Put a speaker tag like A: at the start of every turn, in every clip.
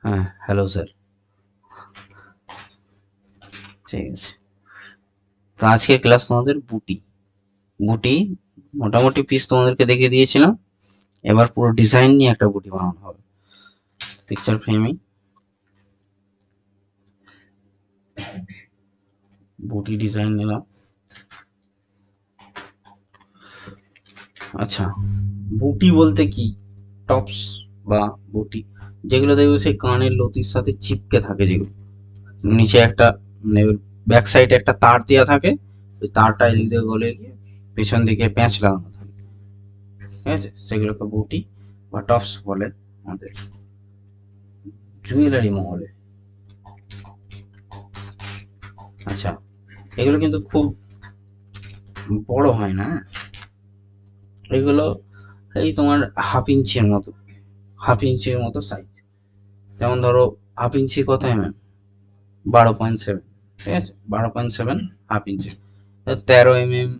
A: হ্যাঁ, hello sir. ঠিক আছে। তো আজকের ক্লাস তোমাদের বুটি। বুটি মোটামুটি পিস তোমাদেরকে দেখিয়ে দিয়েছিলাম। এবার পুরো ডিজাইন নিয়ে একটা বুটি বানানো হবে। পিকচার ফ্রেমিং বুটি ডিজাইন নিলাম। আচ্ছা, বুটি বলতে কি? টপস বা বুটি যেগুলো দেখবে সেই কানের লতির সাথে চিপকে থাকে, যেগুলো নিচে একটা মানে ব্যাক সাইডে একটা তার দেওয়া থাকে, ওই তারটা এদিক দিয়ে গলে গিয়ে পেছন দিকে প্যাঁচ লাগানো থাকে। ঠিক আছে, সেগুলোকে বুটি বা টপস বলে আমাদের জুয়েলারি মহলে। আচ্ছা, এগুলো কিন্তু খুব বড় হয় না, হ্যাঁ? এগুলো এই তোমার হাফ ইঞ্চির মতো সাইজ। যেমন ধরো হাফ ইঞ্চি কত এমএম? 12.7। ঠিক আছে, 12.7 হাফ ইঞ্চি, 13 mm,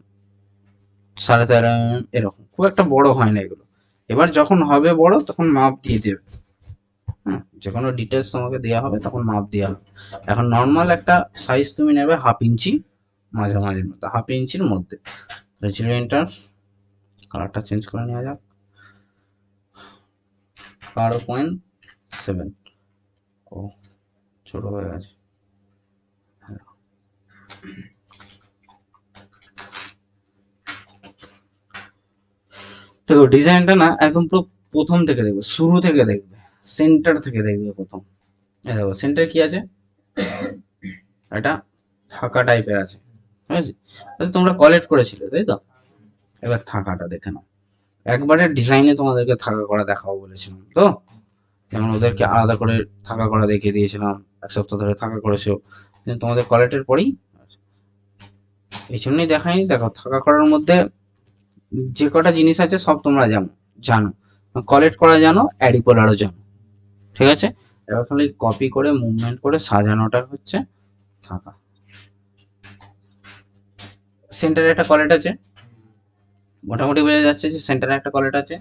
A: 13.5 mm, এরকম খুব একটা বড় হয় না এগুলো। এবার যখন হবে বড় তখন মাপ দিয়ে দেবে। হ্যাঁ, যে কোনো ডিটেলস তোমাকে দেওয়া হবে তখন মাপ দেওয়া হবে। এখন নর্মাল একটা সাইজ তুমি নেবে হাফ ইঞ্চি, মাঝামাঝির মতো হাফ ইঞ্চির মধ্যে। এন্টার, কালারটা চেঞ্জ করে নেওয়া যাক। 12.7। ও, ছোট হয়ে গেছে। তো ডিজাইনটা না একদম পুরো প্রথম থেকে দেখবে, শুরু থেকে দেখবে, সেন্টার থেকে দেখবে প্রথম। এই দেখো সেন্টার কি আছে, এটা থাকা টাইপের আছে। ঠিক আছে, আচ্ছা তোমরা কালেক্ট করেছিলে তাই তো? এবার থাকাটা দেখে নাও। একবারে ডিজাইনে তোমাদেরকে থাকা করা দেখাবো বলেছিলাম তো, যেমন ওদেরকে আলাদা করে থাকা করা দেখিয়ে দিয়েছিলাম, এক সপ্তাহ ধরে থাকা করেছো, কিন্তু তোমাদের কলেটের পরেই এই জন্যই দেখাইনি। দেখো থাকা করার মধ্যে যে কটা জিনিস আছে সব তোমরা জানো, কালেক্ট করা জানো, অ্যাডিপোলারও জানো। ঠিক আছে, এবার খালি কপি করে মুভমেন্ট করে সাজানোটা হচ্ছে থাকা। সেন্টারে একটা কলেট আছে, মোটামুটি বোঝা যাচ্ছে যে সেন্টারে একটা কলেট আছে।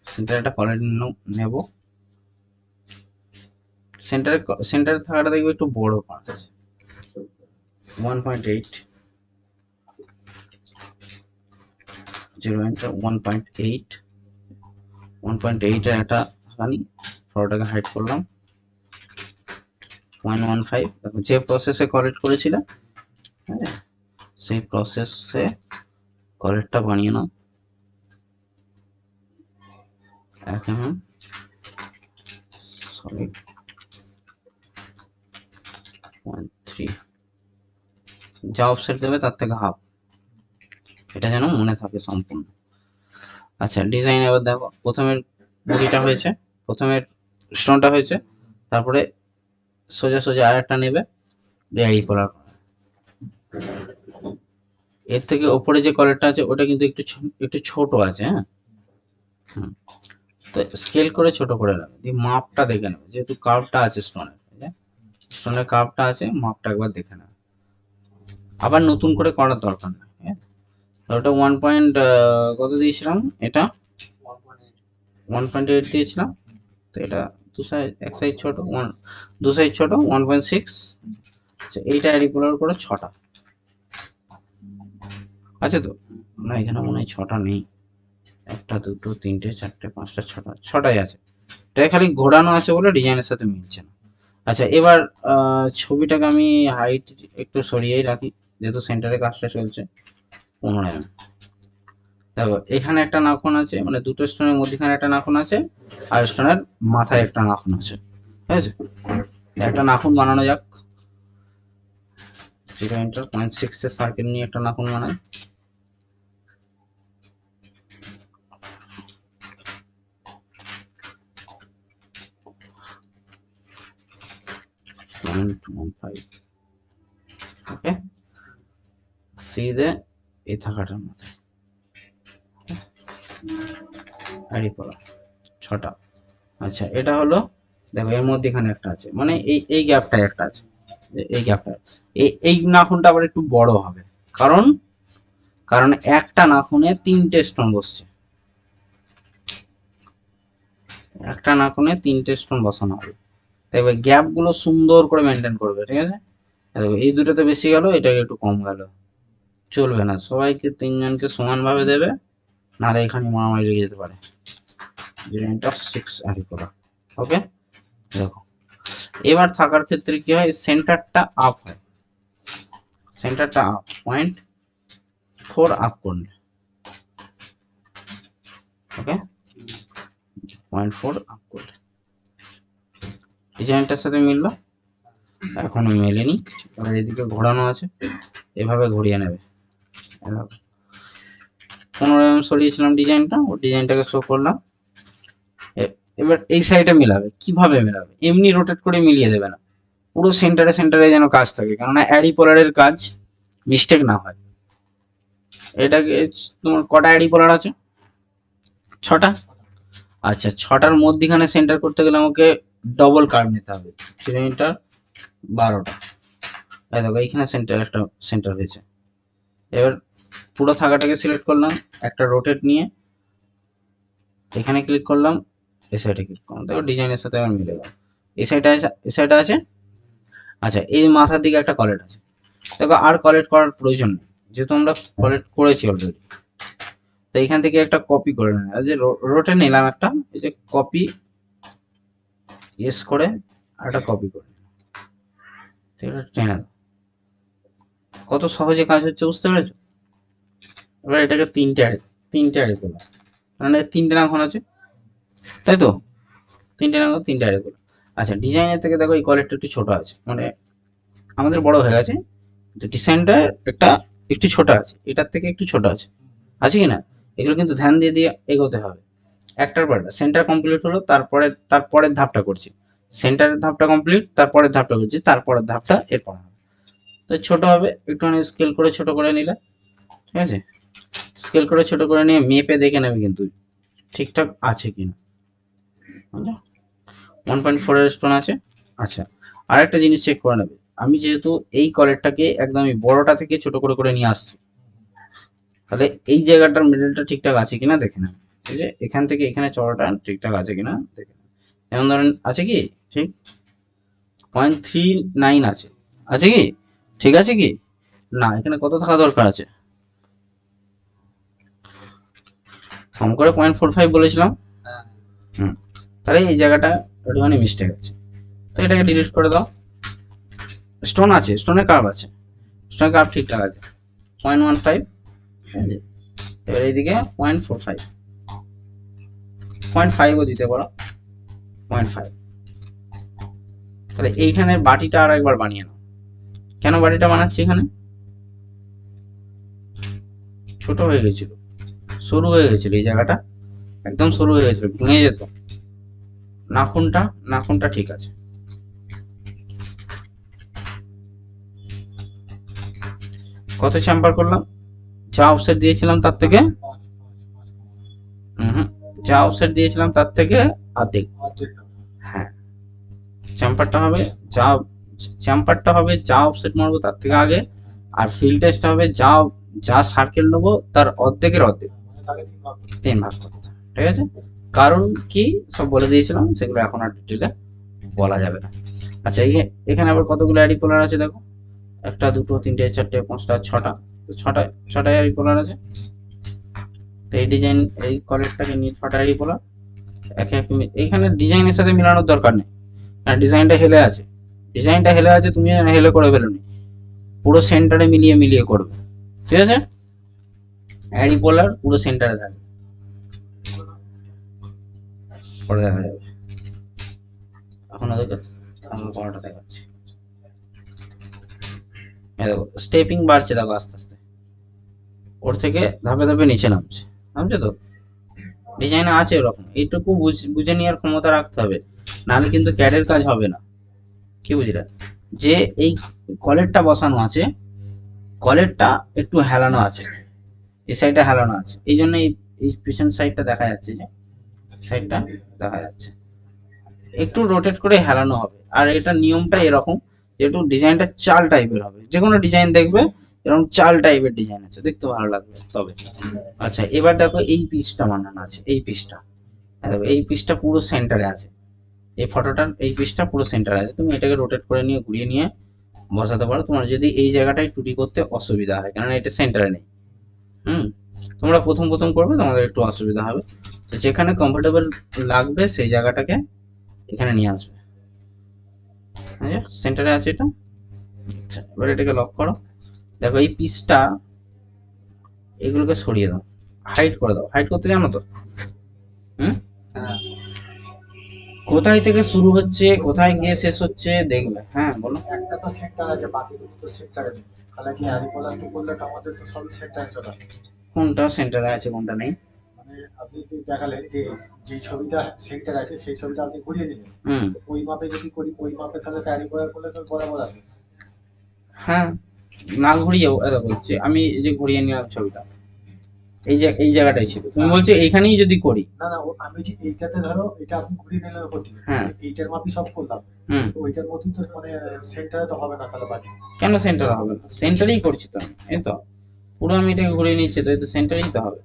A: সেন্টারে একটা কলেট নেব। সেন্টারে সেন্টারে থাকাটা দেখবে একটু বড় পাঁচ, 1.8, 1.8, 1.8 এর একটা খানি ফটোটাকে হাইড করলাম। 0.15, দেখো যে প্রসেসে কালেক্ট করেছিলাম, হ্যাঁ, সেই প্রসেসে কালেক্টটা বানিয়ে নাও। 1 mm, সরি 0.3, যা অফসেট দেবে তার থেকে হাফ, এটা যেন মনে থাকে সম্পূর্ণ। আচ্ছা, ডিজাইন এবার দেখো, প্রথমের বডিটা হয়েছে, প্রথমের স্টোনটা হয়েছে, তারপরে সোজা সোজা আর একটা নেবে, দিয়ে এই কলার। এর থেকে ওপরে যে কলারটা আছে ওটা কিন্তু একটু ছোট আছে, হ্যাঁ। হুম, তো স্কেল করে ছোট করে নেবে, দিয়ে মাপটা দেখে নেবে, যেহেতু কার্ভটা আছে স্টোনের, স্টোনের কার্ভটা আছে, মাপটা একবার দেখে নেবে। আবার নতুন করে করার দরকার নেই, হ্যাঁ। ওটা কত দিয়েছিলাম, এটা 1.8 দিয়েছিলাম। তো এটা দু সাইজ, এক সাইজ ছোট, দু সাইজ ছোট 1.6। এইটা রেগুলার করে 6টা আছে তো? না, এখানে মনে হয় 6টা নেই। একটা, দুটো, তিনটে, চারটে, পাঁচটা, ছটাই আছে। এটা খালি ঘোরানো আছে বলে ডিজাইনের সাথে মিলছে না। আচ্ছা, এবার ছবিটাকে আমি হাইট একটু সরিয়েই রাখি, যেহেতু সেন্টারে কাজটা চলছে। 15 mm। দেখো এখানে একটা নাখুন আছে, মানে দুটো স্টোনের মধ্যখানে একটা নাখুন আছে, আর স্টোনের মাথায় একটা নাখুন আছে। ঠিক আছে, একটা নাখুন বানানো যাক। 0.6 এর সার্কেল নিয়ে একটা নাখুন বানাই। ওকে, সি দে এই থাকাটার মধ্যে আড়ি পড়া 6টা। আচ্ছা, এটা হলো, দেখো এর মধ্যে এখানে একটা আছে, মানে এই গ্যাপটায় একটা আছে, এই গ্যাপটা, এই নাখুনটা আবার একটু বড় হবে, কারণ কারণ একটা নাখুনে 3টে স্টোন বসছে, একটা নাখুনে 3টে স্টোন বসানো হবে। দেখবে গ্যাপ গুলো সুন্দর করে মেনটেন করবে, ঠিক আছে। দেখো এই দুটোতে বেশি গেল, এটাকে একটু কম গেল, চলবে না। সবাইকে তিনজনকে সমান ভাবে দেবে, নাহলে এখানে মারামারি লেগে যেতে পারে। ডিজাইনটা 6 আরি করা, ওকে। দেখো এবার থাকার ক্ষেত্রে কি হয়, সেন্টারটা আপ হয়, সেন্টারটা আপ 0.4 আপ করলে, ওকে, 0.4 আপ করলে ডিজাইনটার সাথে মিললো। এখনো মেলেনি, এবার এদিকে ঘোরানো আছে, এভাবে ঘুরিয়ে নেবে। 15 সরিয়েছিলাম ডিজাইনটা, ও ডিজাইনটাকে শো করলাম। এবার এই সাইডে মেলাবে, কিভাবে মেলাবে, এমনি রোটেট করে মিলিয়ে দেবে না, পুরো সেন্টারে সেন্টারে যেন কাজ থাকে, কেননা অ্যাডি পোলারের কাজ মিস্টেক না হয়। এটাকে তোমার কটা অ্যাডি পোলার আছে, 6টা। আচ্ছা 6টার মধ্যখানে সেন্টার করতে গেলে আমাকে ডবল কার্ভ নিতে হবে, 3 মিটার 12টা। এই দেখো এইখানে সেন্টার, একটা সেন্টার হয়েছে। এবার পুরো থাকাটাকে সিলেক্ট করলাম, একটা রোটেট নিয়ে এখানে ক্লিক করলাম, এই সাইডে ক্লিক করলাম, দেখো ডিজাইনের সাথে আমার মিলে গেল। এই সাইডে আছে, এই সাইডে আছে। আচ্ছা এই মাথার দিকে একটা কলেট আছে, দেখো আর কলেট করার প্রয়োজন নেই, যেহেতু আমরা কলেট করেছি অলরেডি। তো এখান থেকে একটা কপি করে নেব, যে রোটে নিলাম একটা, এই যে কপি ইয়েস করে আর একটা কপি করে টেনে, কত সহজে কাজ হচ্ছে, বুঝতে পেরেছো। এবার এটাকে তিনটে অ্যাড করলাম, মানে 3টে নাম আছে, তাই তো, 3টে নাম, 3টে অ্যাড করলাম। আচ্ছা ডিজাইনের থেকে দেখো এই কলেটটা একটু ছোট আছে, মানে আমাদের বড় হয়ে গেছে, ডিজাইনটা একটা একটু ছোট আছে, এটার থেকে একটু ছোট আছে, আছে কি না। এগুলো কিন্তু ধ্যান দিয়ে দিয়ে এগোতে হবে, একটার পর একটা। সেন্টার কমপ্লিট হলো, তারপরের ধাপটা করছি, সেন্টারের ধাপটা কমপ্লিট, তারপরের ধাপটা করছি, তারপরের ধাপটা এরপর হবে। তো ছোট হবে, একটুখানি স্কেল করে ছোট করে নিলে, ঠিক আছে। স্কেল করে ছোট করে নিয়ে মেপে দেখে নেবে কিন্তু ঠিকঠাক আছে কিনা, 1.4 এর স্টোন আছে। আচ্ছা আর একটা জিনিস চেক করে নেবে, আমি যেহেতু এই কলেরটাকে একদমই বড়টা থেকে ছোট করে করে নিয়ে আসছি, তাহলে এই জায়গাটার মিডলটা ঠিকঠাক আছে কিনা দেখে নেবে। ঠিক আছে, এখান থেকে এখানে চড়াটা ঠিকঠাক আছে কিনা দেখে নেবে। যেমন ধরেন আছে কি, ঠিক 0.39 আছে, আছে কি, ঠিক আছে কি না, এখানে কত থাকা দরকার আছে, কম করে 0.45 বলেছিলাম। হুম, তাহলে এই জায়গাটা একটুখানি মিস্টেক আছে, তো এটাকে ডিলিট করে দাও। স্টোন আছে, স্টোনের কার্ভ আছে, স্টোনের কার্ভ ঠিকঠাক আছে 0.15, ঠিক আছে। এবার এইদিকে 0.45, 0.5ও দিতে পারো, 0.5। তাহলে এইখানে বাটিটা আর একবার বানিয়ে নাও। কেন বাটিটা বানাচ্ছি, এখানে ছোট হয়ে গেছিল, সরু হয়ে গেছিল, এই জায়গাটা একদম সরু হয়ে গেছিল, ভেঙে যেত। নাখুনটা ঠিক আছে, কত চ্যাম্পার করলাম, যা অফসেট দিয়েছিলাম তার থেকে, যা অফসেট দিয়েছিলাম তার থেকে অর্ধেক। হ্যাঁ চ্যাম্পারটা হবে যা অফসেট মারবো তার থেকে আগে, আর ফিল্ড টেস্ট হবে যা যা সার্কেল নেবো তার অর্ধেকের অর্ধেক, 3 ভাগ করতে, ঠিক আছে। কারণ কি সব বলে দিয়েছিলাম, সেগুলো এখন আর ডিটেলে বলা যাবে না। আচ্ছা এখানে আবার কতগুলো অ্যারিপোলার আছে দেখো, 1 2 3 4 5 6টা, ছটা অ্যারিপোলার আছে। তো এই ডিজাইন, এই কলেরটাকে নিয়ে 6টা অ্যারিপোলার একে এক এইখানে ডিজাইনের সাথে মেলানোর দরকার নেই, ডিজাইনটা হেলে আছে, তুমি হেলে করে ফেলোনি, পুরো সেন্টারে মিলিয়ে মিলিয়ে করবে, ঠিক আছে। অ্যারিপোলার পুরো সেন্টারে থাকবে, পরে দেখা যাবে। এখন ওদেরকে পড়াটা দেখাচ্ছি, দেখো স্টেপিং বাড়ছে, দেখো আস্তে আস্তে ওর থেকে ধাপে ধাপে নিচে নামছে, নামছে তো। ডিজাইনে আছে ওরকম, এইটুকু বুঝে নেওয়ার ক্ষমতা রাখতে হবে, নাহলে কিন্তু ক্যাডের কাজ হবে না। কি বুঝলে, যে এই কলেরটা বসানো আছে, কলেরটা একটু হেলানো আছে, এই সাইডটা হেলানো আছে, এই জন্য এই পিছন সাইডটা দেখা যাচ্ছে, যে সাইডটা দেখা যাচ্ছে একটু রোটেট করে হেলানো হবে। আর এটা নিয়মটা এরকম, যেহেতু ডিজাইনটা চাল টাইপের হবে, যে কোনো ডিজাইন দেখবে এরকম চাল টাইপের ডিজাইন আছে, দেখতে ভালো লাগবে তবে। আচ্ছা এবার দেখো এই পিসটা বানানো আছে, এই পিসটা, দেখো এই পিসটা পুরো সেন্টারে আছে, এই ফটোটার এই পিসটা পুরো সেন্টার আছে, তুমি এটাকে রোটেট করে নিয়ে ঘুরিয়ে নিয়ে বসাতে পারো। তোমার যদি এই জায়গাটায় 2D করতে অসুবিধা হয়, কারণ এটা সেন্টারে নেই। তোমরা প্রথম প্রথম করবে, তোমাদের একটু অসুবিধা হবে। তো যেখানে কমফোর্টেবল লাগবে সেই জায়গাটাকে এখানে নিয়ে আসবে। সেন্টারে আছে এটা। আচ্ছা, এবার এটাকে লক করো। দেখো এই পিসটা, এগুলোকে সরিয়ে দাও, হাইড করে দাও। হাইড করতে জানো তো?
B: হ্যাঁ,
A: কোথায় থেকে শুরু হচ্ছে, কোথায় গিয়ে শেষ হচ্ছে দেখবে। হ্যাঁ বলো।
B: একটা তো সেন্টার আছে, বাকিগুলো তো সেন্টারে নেই। তাহলে কি হ্যারিপোলাতে করলে তো আমাদের তো সব সেন্টারে চলে আসবে।
A: কোনটা সেন্টারে আছে কোনটা নেই?
B: মানে আপনি কি দেখালেন যে যে ছবিটা সেন্টার আছে সেই ছবিটা আপনি ঘুরিয়ে নিলেন,
A: হুম।
B: তো ওই মাপে যদি করি ওই মাপে তাহলে তো হ্যারিপোলা করলে তো বরাবর আসবে।
A: হ্যাঁ, না ঘুরিয়েও দেখো যে আমি এই যে ঘুরিয়ে নিলাম ছবিটা, এই যে এই জায়গাটাই ছিল, তুমি বলছো এইখানেই যদি করি।
B: না না, আমি যে এইটাতে ধরো এটা আপনি ঘুরিয়ে নিলেন উপর দিকে,
A: হ্যাঁ।
B: এইটার মাপই সব করলাম, ওইটার মতোই তো মানে সেন্টারে তো হবে না তাহলে বাকি।
A: কেন সেন্টার হবে না? সেন্টারেই করছি তো আমি, এই তো পুরো আমি এটাকে ঘুরিয়ে নিচ্ছি, তো এই তো সেন্টারেই তো হবে।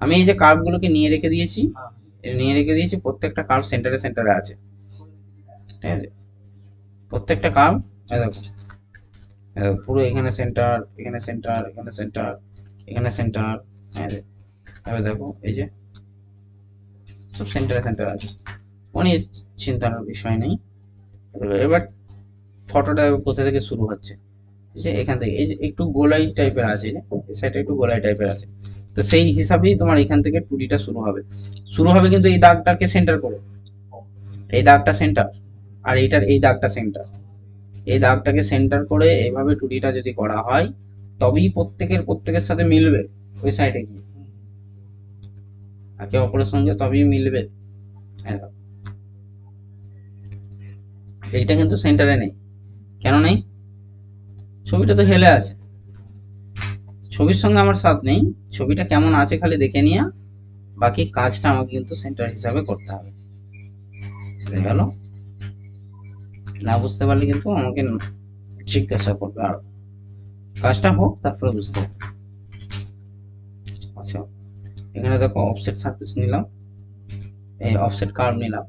A: আমি এই যে কার্ভ গুলোকে নিয়ে রেখে দিয়েছি, প্রত্যেকটা কার্ভ সেন্টারে সেন্টারে আছে, ঠিক আছে? প্রত্যেকটা কার্ভ দেখো, পুরো এখানে সেন্টার, এখানে সেন্টার, এখানে সেন্টার, এখানে সেন্টার। হ্যাঁ, এবার দেখো এই যে সব সেন্টারে সেন্টার আছে, কোনো চিন্তার বিষয় নেই। এবার ফটোটা কোথা থেকে শুরু হচ্ছে, যে এখান থেকে এই যে একটু গোলাই টাইপের আছে, এই সাইডে একটু গোলাই টাইপের আছে, তো সেই হিসাবেই তোমার এখান থেকে 2Dটা শুরু হবে কিন্তু এই দাগটাকে সেন্টার করে, এই দাগটা সেন্টার, আর এইটার এই দাগটা সেন্টার। এই দাগটাকে সেন্টার করে এইভাবে 2Dটা যদি করা হয়, তবেই প্রত্যেকের সাথে মিলবে ওই সাইডে গিয়ে, একে অপরের সঙ্গে তবেই মিলবে। হ্যাঁ, এইটা কিন্তু সেন্টারে নেই। কেন নেই? ছবিটা তো হেলে আছে, ছবির সঙ্গে আমার সাথ নেই। ছবিটা কেমন আছে খালি দেখে নিয়ে বাকি কাজটা আমাকে কিন্তু সেন্টার হিসাবে করতে হবে। বুঝে গেল? না বুঝতে পারলে কিন্তু আমাকে জিজ্ঞাসা করবে, আর কাজটা হোক তারপরে বুঝতে হবে। আচ্ছা, এখানে দেখো অফসেট সারফেস নিলাম, এই অফসেট কার্ভ নিলাম,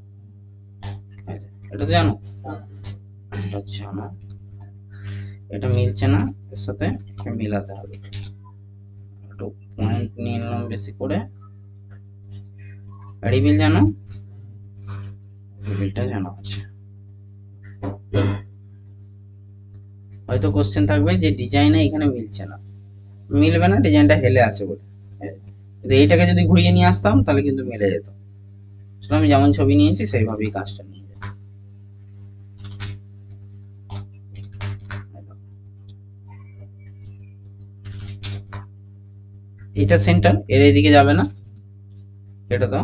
A: এটা তো জানো, এটা জানো। এটা মিলছে না এর সাথে, একে মিলাতে হবে। একটু পয়েন্ট নিয়ে নিলাম বেশি করে। রিভিল জানো? রিভিলটা জানা আছে। হয়তো কোশ্চেন থাকবে যে ডিজাইনে এখানে মিলছে না, মিলবে না, ডিজাইনটা হেলে আছে বলে। কিন্তু এইটাকে যদি ঘুরিয়ে নিয়ে আসতাম তাহলে কিন্তু মিলে যেত। আমি যেমন ছবি নিয়েছি সেইভাবেই কাজটা নিয়ে যেত। এটা সেন্টার, এর এইদিকে যাবে না, এটা তো,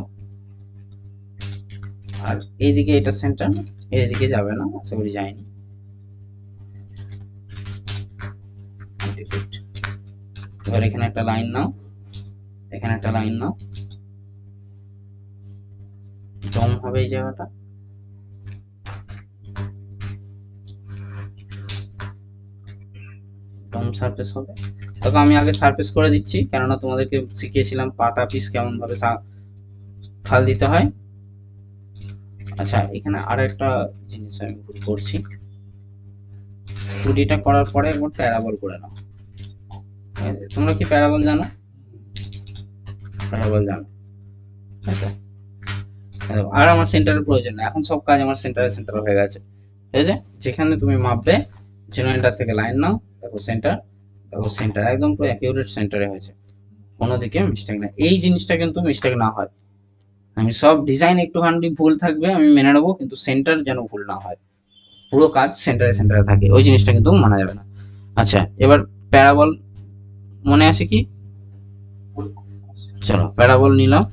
A: আর এইদিকে এটা সেন্টার, এর এদিকে যাবে না, আশা করি যায়নি। এবার এখানে একটা লাইন নাও, এখানে একটা লাইন নাও, ডম হবে এই জায়গাটা, ডম সারফেস হবে। তবে আমি আগে সারফেস করে দিচ্ছি, কেননা তোমাদেরকে শিখিয়েছিলাম পাতা পিস কেমন ভাবে ফাল দিতে হয়। আচ্ছা, এখানে আর একটা জিনিস আমি ভুল করছি, 2Dটা করার পরে একবার প্যারাবল করে নাও। তোমরা কি প্যারাবল জানো? প্যারাবল জানো, আচ্ছা। আর আমার সেন্টারের প্রয়োজন নেই, এখন সব কাজ আমার সেন্টার হয়ে গেছে, ঠিক আছে? যেখানে তুমি মাপবে, জেনারেটার থেকে লাইন নাও, দেখো সেন্টার, দেখো সেন্টার একদম পুরো অ্যাকিউরেট সেন্টারে হয়েছে, কোনো দিকে মিস্টেক নেই। এই জিনিসটা কিন্তু মিস্টেক না হয়, আমি সব ডিজাইন একটুখানি ভুল থাকবে আমি মেনে নেবো, কিন্তু সেন্টার যেন ভুল না হয়, পুরো কাজ সেন্টারে থাকে, ওই জিনিসটা কিন্তু মানা যাবে না। আচ্ছা, এবার প্যারাবল মনে আছে কি? চলো প্যারাবল নিলাম,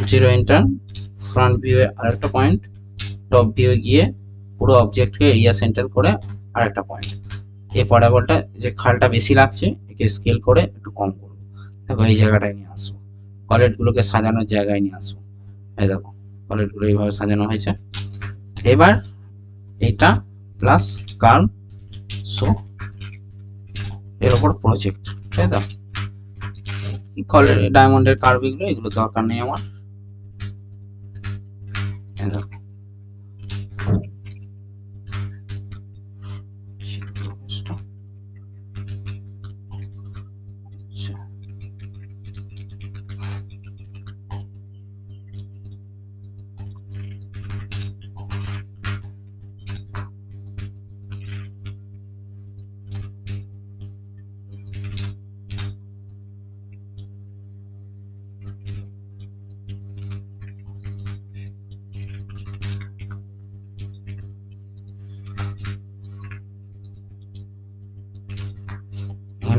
A: জিরো এন্টার, ফ্রন্ট ভিউ এ আরেকটা পয়েন্ট, টপ ভিউ এ গিয়ে পুরো অবজেক্টকে এরিয়া সেন্টার করে আরেকটা পয়েন্ট। এই প্যারাবলটা যে খালটা বেশি লাগছে একে স্কেল করে একটু কম করবো, দেখো এই জায়গাটায় নিয়ে আসবো, কলেট গুলোকে সাজানোর জায়গায় নিয়ে আসবো। এই দেখো কলেট গুলো এইভাবে সাজানো হয়েছে। এবার এইটা প্লাস কার্ভ সো এর উপর প্রজেক্ট, তাই তো? ডায়মন্ডের কার্ভ এগুলো দরকার নেই আমার।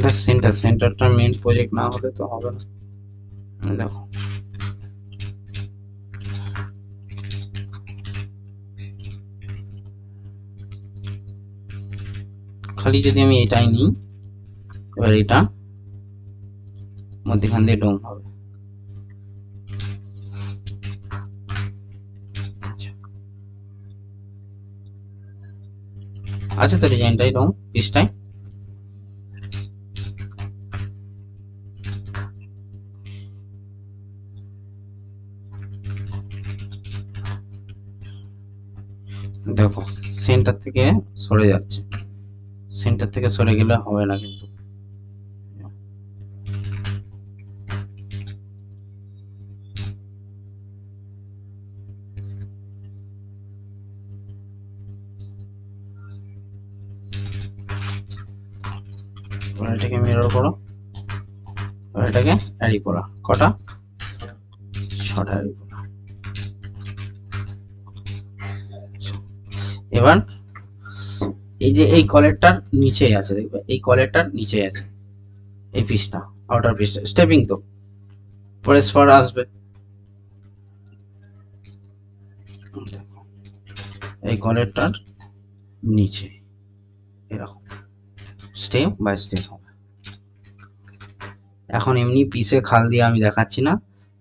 A: এটা সেন্টারটা মেন প্রজেক্ট না হলে তো হবে না। দেখো খালি যদি আমি এটাই নিই, এবার এটা মধ্যখান দিয়ে ডোম হবে। আচ্ছা তো ডিজাইনটাই ডোম পিসটাই। দেখো সেন্টার থেকে সরে যাচ্ছে, সেন্টার থেকে সরে গেলে হবে না কিন্তু। এটাকে মিরর করো, এটাকে অ্যারি করা, কটা? ছটা অ্যারি করা। এবার এই যে এই কলেরটার নিচে আছে, দেখবে এই কলেরটার নিচে আছে এই পিসটা, আউটার পিসটা স্টেপিং তো পরে স্পার আসবে। দেখো এই কলেরটার নিচে এরকম স্টেপ বাই স্টেপ হবে। এখন এমনি পিসে খাল দিয়ে আমি দেখাচ্ছি না,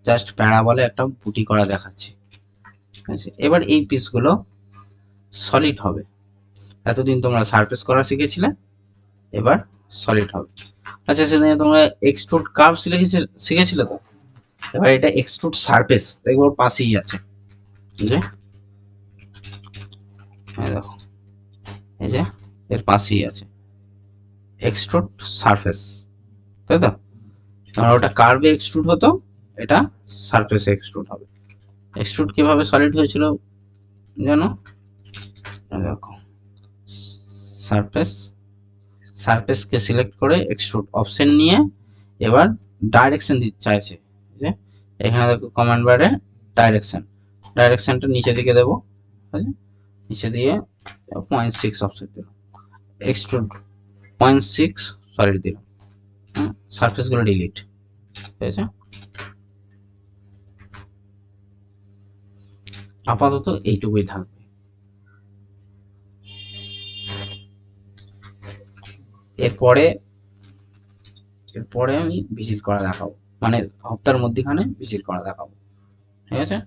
A: জাস্ট প্যারাবলে একটা বুটি করা দেখাচ্ছি, ঠিক আছে? এবার এই পিসগুলো সলিড হবে। এতদিন তোমরা সারফেস করা শিখেছিলে, এবার সলিড হবে। আচ্ছা সেদিনে তোমরা এক্সট্রুড কার্ভ শিখেছিলে তো, এবার এটা এক্সট্রুড সারফেস, দেখো ওর পাশেই আছে যে দেখো এই যে এর পাশেই আছে এক্সট্রুড সারফেস, তাই তো? কারণ ওটা কার্ভে এক্সট্রুড হতো, এটা সারফেসে এক্সট্রুড হবে। এক্সট্রুড কিভাবে সলিড হয়েছিল জানো? দেখো সারফেসকে সিলেক্ট করে এক্সট্রুড অপশন নিয়ে এবার ডাইরেকশন দিতে চাইছে, যে এখানে দেখো কমান্ড বারে ডাইরেকশনটা নিচে দিকে দেবো, ঠিক আছে? নিচে দিয়ে 0.6 অফসেট দিলাম, এক্সট্রুড 0.6 সলিড দিলাম, সারফেস গুলো ডিলিট, ঠিক আছে? আপাতত এইটুকুই থাকবে। এরপরে আমি ভিজিট করা দেখাবো, মানে হপ্তার মধ্যখানে ভিজিট করা দেখাবো, ঠিক আছে?